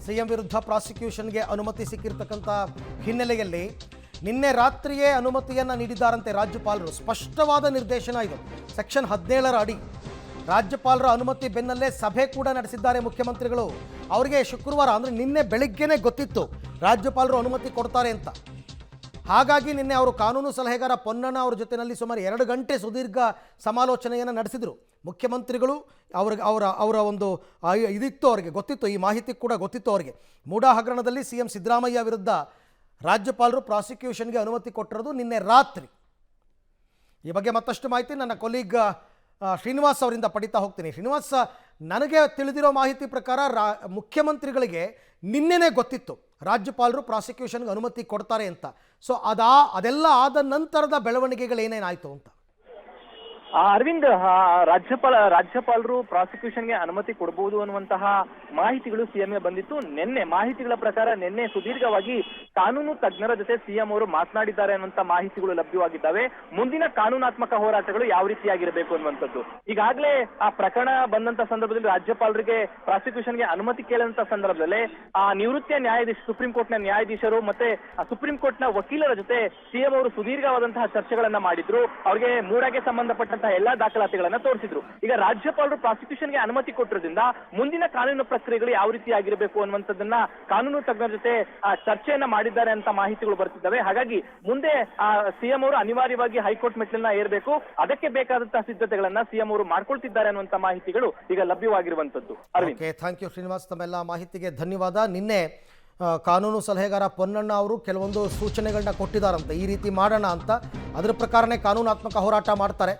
CM ವಿರುದ್ಧ ಪ್ರಾಸಿಕ್ಯೂಷನ್ಗೆ ಅನುಮತಿ ಸಿಕ್ಕಿರ್ತಕ್ಕಂಥ ಹಿನ್ನೆಲೆಯಲ್ಲಿ ನಿನ್ನೆ ರಾತ್ರಿಯೇ ಅನುಮತಿಯನ್ನು ನೀಡಿದ್ದಾರಂತೆ ರಾಜ್ಯಪಾಲರು. ಸ್ಪಷ್ಟವಾದ ನಿರ್ದೇಶನ ಇದು. ಸೆಕ್ಷನ್ 17ರ ಅಡಿ ರಾಜ್ಯಪಾಲರ ಅನುಮತಿ ಬೆನ್ನಲ್ಲೇ ಸಭೆ ಕೂಡ ನಡೆಸಿದ್ದಾರೆ ಮುಖ್ಯಮಂತ್ರಿಗಳು. ಅವರಿಗೆ ಶುಕ್ರವಾರ ಅಂದರೆ ನಿನ್ನೆ ಬೆಳಿಗ್ಗೆನೇ ಗೊತ್ತಿತ್ತು ರಾಜ್ಯಪಾಲರು ಅನುಮತಿ ಕೊಡ್ತಾರೆ ಅಂತ. ಹಾಗಾಗಿ ನಿನ್ನೆ ಅವರು ಕಾನೂನು ಸಲಹೆಗಾರ ಪೊನ್ನಣ್ಣ ಅವ್ರ ಜೊತೆಯಲ್ಲಿ ಸುಮಾರು 2 ಗಂಟೆ ಸುದೀರ್ಘ ಸಮಾಲೋಚನೆಯನ್ನು ನಡೆಸಿದರು ಮುಖ್ಯಮಂತ್ರಿಗಳು. ಅವರ ಒಂದು ಇದಿತ್ತು, ಅವರಿಗೆ ಗೊತ್ತಿತ್ತು, ಈ ಮಾಹಿತಿ ಕೂಡ ಗೊತ್ತಿತ್ತು ಅವರಿಗೆ. ಮೂಡಾ ಹಗರಣದಲ್ಲಿ ಸಿಎಂ ಸಿದ್ದರಾಮಯ್ಯ ವಿರುದ್ಧ ರಾಜ್ಯಪಾಲರು ಪ್ರಾಸಿಕ್ಯೂಷನ್ಗೆ ಅನುಮತಿ ಕೊಟ್ಟಿರೋದು ನಿನ್ನೆ ರಾತ್ರಿ. ಈ ಬಗ್ಗೆ ಮತ್ತಷ್ಟು ಮಾಹಿತಿ ನನ್ನ ಕೊಲೀಗ್ ಶ್ರೀನಿವಾಸ್ ಅವರಿಂದ ಪಡಿತಾ ಹೋಗ್ತೀನಿ. ಶ್ರೀನಿವಾಸ್, ನನಗೆ ತಿಳಿದಿರೋ ಮಾಹಿತಿ ಪ್ರಕಾರ ಮುಖ್ಯಮಂತ್ರಿಗಳಿಗೆ ನಿನ್ನೆನೇ ಗೊತ್ತಿತ್ತು ರಾಜ್ಯಪಾಲರು ಪ್ರಾಸಿಕ್ಯೂಷನ್ಗೆ ಅನುಮತಿ ಕೊಡ್ತಾರೆ ಅಂತ. ಸೊ ಅದೆಲ್ಲ ಆದ ನಂತರದ ಬೆಳವಣಿಗೆಗಳು ಏನೇನಾಯಿತು ಅಂತ? ಅರವಿಂದ್, ರಾಜ್ಯಪಾಲರು ಪ್ರಾಸಿಕ್ಯೂಷನ್ಗೆ ಅನುಮತಿ ಕೊಡಬಹುದು ಅನ್ನುವಂತಹ ಮಾಹಿತಿಗಳು ಸಿಎಂಗೆ ಬಂದಿತ್ತು. ನಿನ್ನೆ ಮಾಹಿತಿಗಳ ಪ್ರಕಾರ ನಿನ್ನೆ ಸುದೀರ್ಘವಾಗಿ ಕಾನೂನು ತಜ್ಞರ ಜೊತೆ ಸಿಎಂ ಅವರು ಮಾತನಾಡಿದ್ದಾರೆ ಅನ್ನುವಂತ ಮಾಹಿತಿಗಳು ಲಭ್ಯವಾಗಿದ್ದಾವೆ. ಮುಂದಿನ ಕಾನೂನಾತ್ಮಕ ಹೋರಾಟಗಳು ಯಾವ ರೀತಿಯಾಗಿರಬೇಕು ಅನ್ನುವಂಥದ್ದು ಈಗಾಗಲೇ ಆ ಪ್ರಕರಣ ಬಂದಂತ ಸಂದರ್ಭದಲ್ಲಿ ರಾಜ್ಯಪಾಲರಿಗೆ ಪ್ರಾಸಿಕ್ಯೂಷನ್ಗೆ ಅನುಮತಿ ಕೇಳಿದಂತ ಸಂದರ್ಭದಲ್ಲಿ ನಿವೃತ್ತ ನ್ಯಾಯಾಧೀಶ, ಸುಪ್ರೀಂ ಕೋರ್ಟ್ನ ನ್ಯಾಯಾಧೀಶರು ಮತ್ತೆ ಸುಪ್ರೀಂ ಕೋರ್ಟ್ನ ವಕೀಲರ ಜೊತೆ ಸಿಎಂ ಅವರು ಸುದೀರ್ಘವಾದಂತಹ ಚರ್ಚೆಗಳನ್ನ ಮಾಡಿದ್ರು. ಅವರಿಗೆ ಮೂಡಾಗೆ ಸಂಬಂಧಪಟ್ಟಂತಹ ಎಲ್ಲಾ ದಾಖಲಾತಿಗಳನ್ನ ತೋರಿಸಿದ್ರು. ಈಗ ರಾಜ್ಯಪಾಲರು ಪ್ರಾಸಿಕ್ಯೂಷನ್ಗೆ ಅನುಮತಿ ಕೊಟ್ಟಿರೋದ್ರಿಂದ ಮುಂದಿನ ಕಾನೂನು ಪ್ರಕ್ರಿಯೆಗಳು ಯಾವ ರೀತಿ ಆಗಿರಬೇಕು ಅನ್ನುವಂಥದ್ದನ್ನ ಕಾನೂನು ತಜ್ಞರ ಜೊತೆ ಚರ್ಚೆಯನ್ನ ಮಾಡಿದ್ದಾರೆ ಅಂತ ಮಾಹಿತಿಗಳು ಬರ್ತಿದ್ದಾವೆ. ಹಾಗಾಗಿ ಮುಂದೆ ಸಿಎಂ ಅವರು ಅನಿವಾರ್ಯವಾಗಿ ಹೈಕೋರ್ಟ್ ಮೆಟ್ಟಿಲನ್ನ ಏರಬೇಕು, ಅದಕ್ಕೆ ಬೇಕಾದಂತಹ ಸಿದ್ಧತೆಗಳನ್ನ ಸಿಎಂ ಅವರು ಮಾಡ್ಕೊಳ್ತಿದ್ದಾರೆ ಅನ್ನುವಂತ ಮಾಹಿತಿಗಳು ಈಗ ಲಭ್ಯವಾಗಿರುವಂತದ್ದು. ಥ್ಯಾಂಕ್ ಯು ಶ್ರೀನಿವಾಸ್, ತಮ್ಮೆಲ್ಲ ಮಾಹಿತಿಗೆ ಧನ್ಯವಾದ. ನಿನ್ನೆ ಕಾನೂನು ಸಲಹೆಗಾರ ಪೊನ್ನಣ್ಣ ಅವರು ಕೆಲವೊಂದು ಸೂಚನೆಗಳನ್ನ ಕೊಟ್ಟಿದ್ದಾರಂತೆ, ಈ ರೀತಿ ಮಾಡೋಣ ಅಂತ. ಅದರ ಪ್ರಕಾರನೇ ಕಾನೂನಾತ್ಮಕ ಹೋರಾಟ ಮಾಡ್ತಾರೆ.